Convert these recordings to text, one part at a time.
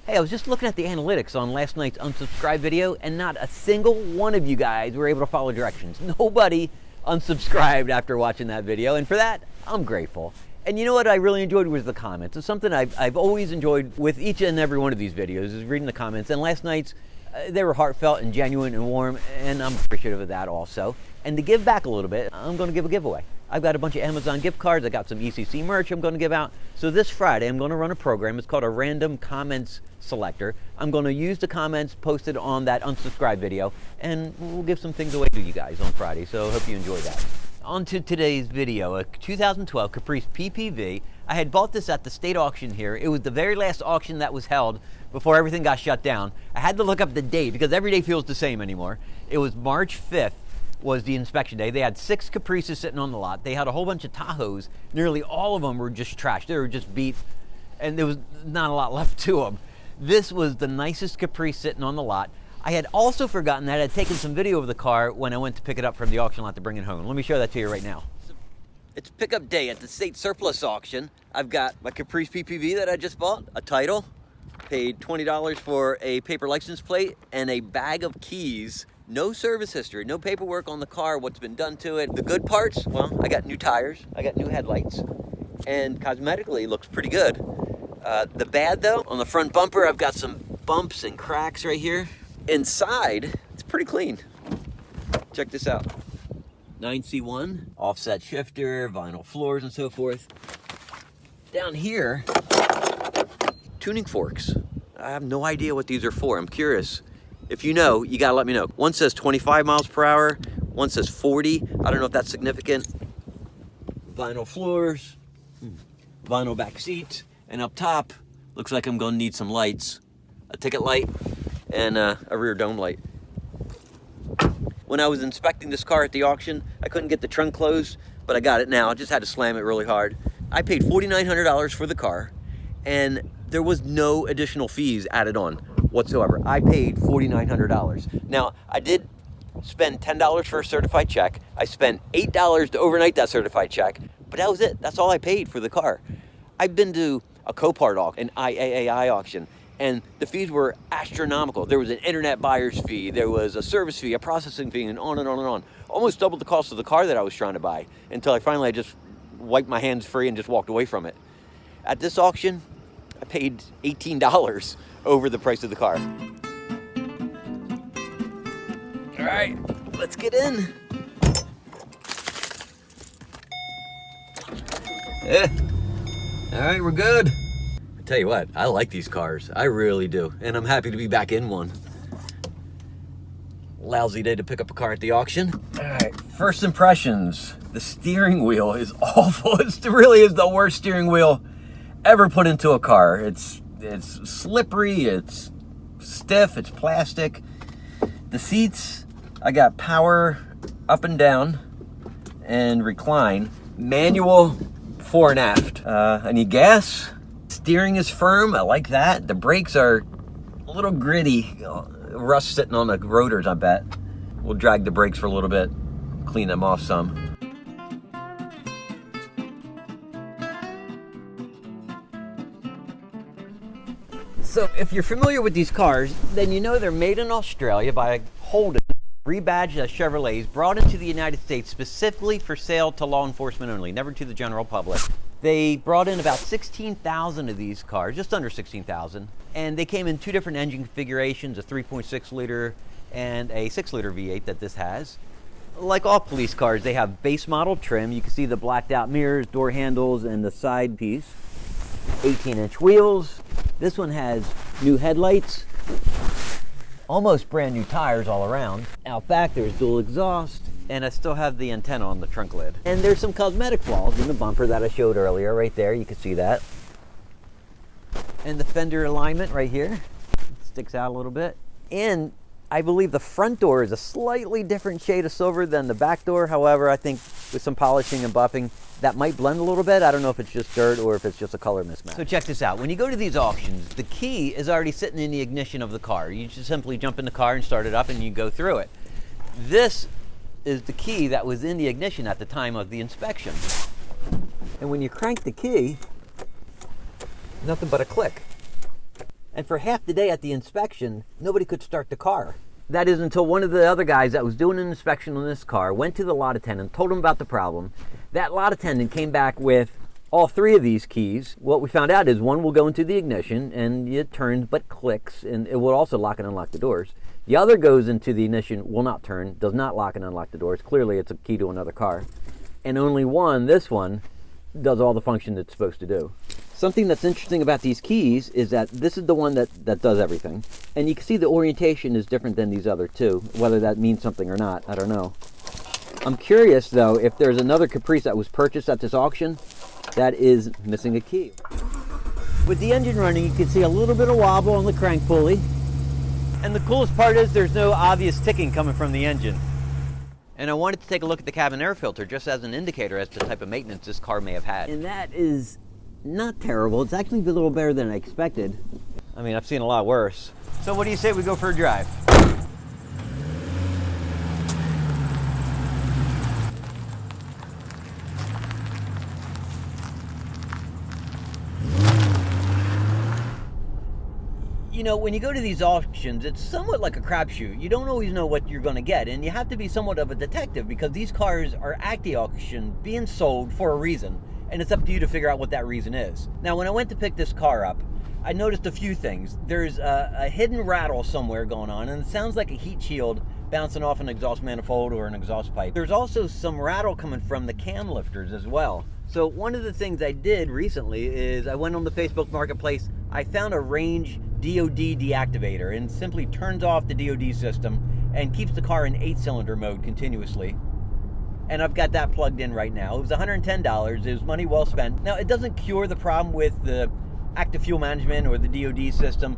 Hey, I was just looking at the analytics on last night's unsubscribe video, and not a single one of you guys were able to follow directions. Nobody unsubscribed after watching that video, and for that, I'm grateful. And you know what I really enjoyed was the comments. It's something I've always enjoyed with each and every one of these videos, is reading the comments. And last night's, they were heartfelt and genuine and warm, and I'm appreciative of that also. And to give back a little bit, I'm going to give a giveaway. I've got a bunch of Amazon gift cards. I got some ECC merch I'm going to give out. So this Friday, I'm going to run a program. It's called a random comments selector. I'm going to use the comments posted on that unsubscribe video, and we'll give some things away to you guys on Friday. So I hope you enjoy that. On to today's video, a 2012 Caprice PPV. I had bought this at the state auction here. It was the very last auction that was held before everything got shut down. I had to look up the date because every day feels the same anymore. It was March 5th. Was the inspection day. They had 6 Caprices sitting on the lot. They had a whole bunch of Tahoes. Nearly all of them were just trashed. They were just beat, and there was not a lot left to them. This was the nicest Caprice sitting on the lot. I had also forgotten that I had taken some video of the car when I went to pick it up from the auction lot to bring it home. Let me show that to you right now. It's pickup day at the state surplus auction. I've got my Caprice PPV that I just bought, a title, paid $20 for a paper license plate, and a bag of keys. No service history, no paperwork on the car, what's been done to it. The good parts, well, I got new tires, I got new headlights, and cosmetically it looks pretty good. The bad though, on the front bumper, I've got some bumps and cracks right here. Inside, it's pretty clean. Check this out. 9C1, offset shifter, vinyl floors and so forth. Down here, tuning forks. I have no idea what these are for, I'm curious. If you know, you gotta let me know. One says 25 miles per hour, one says 40. I don't know if that's significant. Vinyl floors, vinyl back seats, and up top, looks like I'm gonna need some lights. A ticket light and a rear dome light. When I was inspecting this car at the auction, I couldn't get the trunk closed, but I got it now. I just had to slam it really hard. I paid $4,900 for the car, and there was no additional fees added on whatsoever. I paid $4,900. Now, I did spend $10 for a certified check. I spent $8 to overnight that certified check, but that was it. That's all I paid for the car. I've been to a Copart auction, an IAAI auction, and the fees were astronomical. There was an internet buyer's fee, there was a service fee, a processing fee, and on and on and on. Almost doubled the cost of the car that I was trying to buy, until I just wiped my hands free and just walked away from it. At this auction, I paid $18 over the price of the car. All right, let's get in. Yeah. All right, we're good. I tell you what, I like these cars. I really do, and I'm happy to be back in one. Lousy day to pick up a car at the auction. All right, first impressions. The steering wheel is awful. It really is the worst steering wheel ever put into a car. It's slippery, it's stiff, it's plastic. The seats, I got power up and down and recline. Manual fore and aft. I need gas. Steering is firm, I like that. The brakes are a little gritty. Rust sitting on the rotors, I bet. We'll drag the brakes for a little bit, clean them off some. So if you're familiar with these cars, then you know they're made in Australia by Holden, rebadged as Chevrolets, brought into the United States specifically for sale to law enforcement only, never to the general public. They brought in about 16,000 of these cars, just under 16,000, and they came in 2 different engine configurations, a 3.6 liter and a 6 liter V8 that this has. Like all police cars, they have base model trim. You can see the blacked out mirrors, door handles, and the side piece. 18-inch wheels. This one has new headlights, almost brand new tires all around. Out back there's dual exhaust, and I still have the antenna on the trunk lid. And there's some cosmetic flaws in the bumper that I showed earlier, right there, you can see that. And the fender alignment right here, it sticks out a little bit. And I believe the front door is a slightly different shade of silver than the back door. However, I think with some polishing and buffing, that might blend a little bit. I don't know if it's just dirt or if it's just a color mismatch. So check this out. When you go to these auctions, the key is already sitting in the ignition of the car. You just simply jump in the car and start it up and you go through it. This is the key that was in the ignition at the time of the inspection. And when you crank the key, nothing but a click. And for half the day at the inspection, nobody could start the car. That is until one of the other guys that was doing an inspection on this car went to the lot attendant, told him about the problem. That lot attendant came back with all three of these keys. What we found out is one will go into the ignition and it turns but clicks, and it will also lock and unlock the doors. The other goes into the ignition, will not turn, does not lock and unlock the doors. Clearly it's a key to another car. And only one, this one, does all the function it's supposed to do. Something that's interesting about these keys is that this is the one that does everything. And you can see the orientation is different than these other two. Whether that means something or not, I don't know. I'm curious though if there's another Caprice that was purchased at this auction that is missing a key. With the engine running, you can see a little bit of wobble on the crank pulley. And the coolest part is there's no obvious ticking coming from the engine. And I wanted to take a look at the cabin air filter just as an indicator as to the type of maintenance this car may have had. And that is not terrible. It's actually a little better than I expected. I mean, I've seen a lot worse. So what do you say we go for a drive? You know, when you go to these auctions, it's somewhat like a crapshoot. You don't always know what you're going to get, and you have to be somewhat of a detective because these cars are at the auction being sold for a reason, and it's up to you to figure out what that reason is. Now, when I went to pick this car up, I noticed a few things. There's a hidden rattle somewhere going on, and it sounds like a heat shield bouncing off an exhaust manifold or an exhaust pipe. There's also some rattle coming from the cam lifters as well. So one of the things I did recently is I went on the Facebook Marketplace. I found a range DOD deactivator and simply turns off the DOD system and keeps the car in 8-cylinder mode continuously. And I've got that plugged in right now. It was $110. It was money well spent. Now, it doesn't cure the problem with the active fuel management or the DOD system,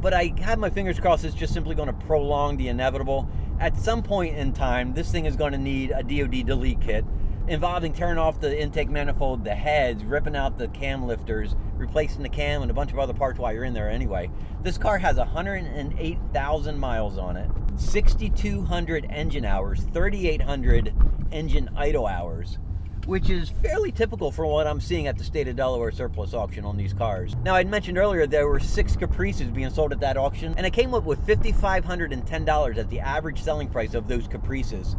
but I have my fingers crossed it's just simply going to prolong the inevitable. At some point in time, this thing is going to need a DOD delete kit involving tearing off the intake manifold, the heads, ripping out the cam lifters, replacing the cam, and a bunch of other parts while you're in there anyway. This car has 108,000 miles on it, 6,200 engine hours, 3,800 engine idle hours, which is fairly typical for what I'm seeing at the State of Delaware surplus auction on these cars. Now, I'd mentioned earlier there were 6 Caprices being sold at that auction, and I came up with $5,510 as the average selling price of those Caprices.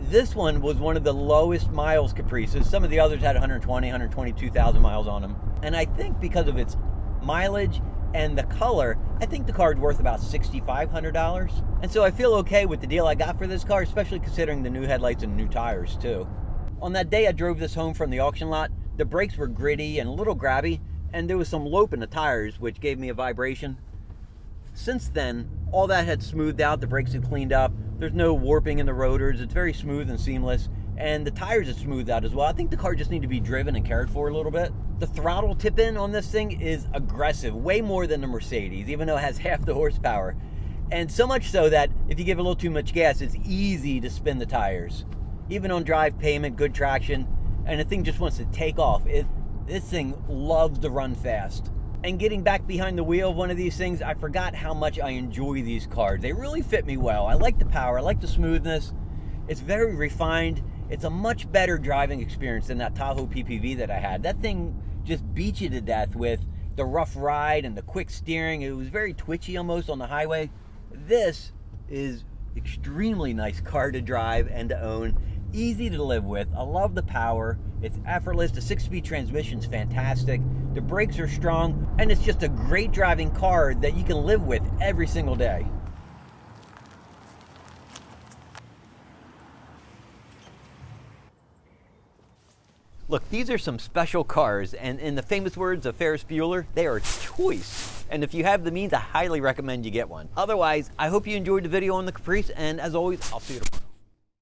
This one was one of the lowest miles Caprices. Some of the others had 120, 122,000 miles on them. And I think because of its mileage and the color, I think the car is worth about $6,500. And so I feel okay with the deal I got for this car, especially considering the new headlights and new tires too. On that day I drove this home from the auction lot, the brakes were gritty and a little grabby, and there was some lope in the tires, which gave me a vibration. Since then, all that had smoothed out, the brakes had cleaned up, there's no warping in the rotors, it's very smooth and seamless, and the tires have smoothed out as well. I think the car just needs to be driven and cared for a little bit. The throttle tip-in on this thing is aggressive, way more than the Mercedes, even though it has half the horsepower. And so much so that if you give a little too much gas, it's easy to spin the tires. Even on drive pavement, good traction, and the thing just wants to take off. This thing loves to run fast. And getting back behind the wheel of one of these things, I forgot how much I enjoy these cars. They really fit me well. I like the power, I like the smoothness. It's very refined. It's a much better driving experience than that Tahoe PPV that I had. That thing just beat you to death with the rough ride and the quick steering. It was very twitchy almost on the highway. This is extremely nice car to drive and to own. Easy to live with. I love the power. It's effortless. The 6-speed transmission's fantastic. The brakes are strong, and it's just a great driving car that you can live with every single day. Look, these are some special cars, and in the famous words of Ferris Bueller, they are choice. And if you have the means, I highly recommend you get one. Otherwise, I hope you enjoyed the video on the Caprice, and as always, I'll see you tomorrow.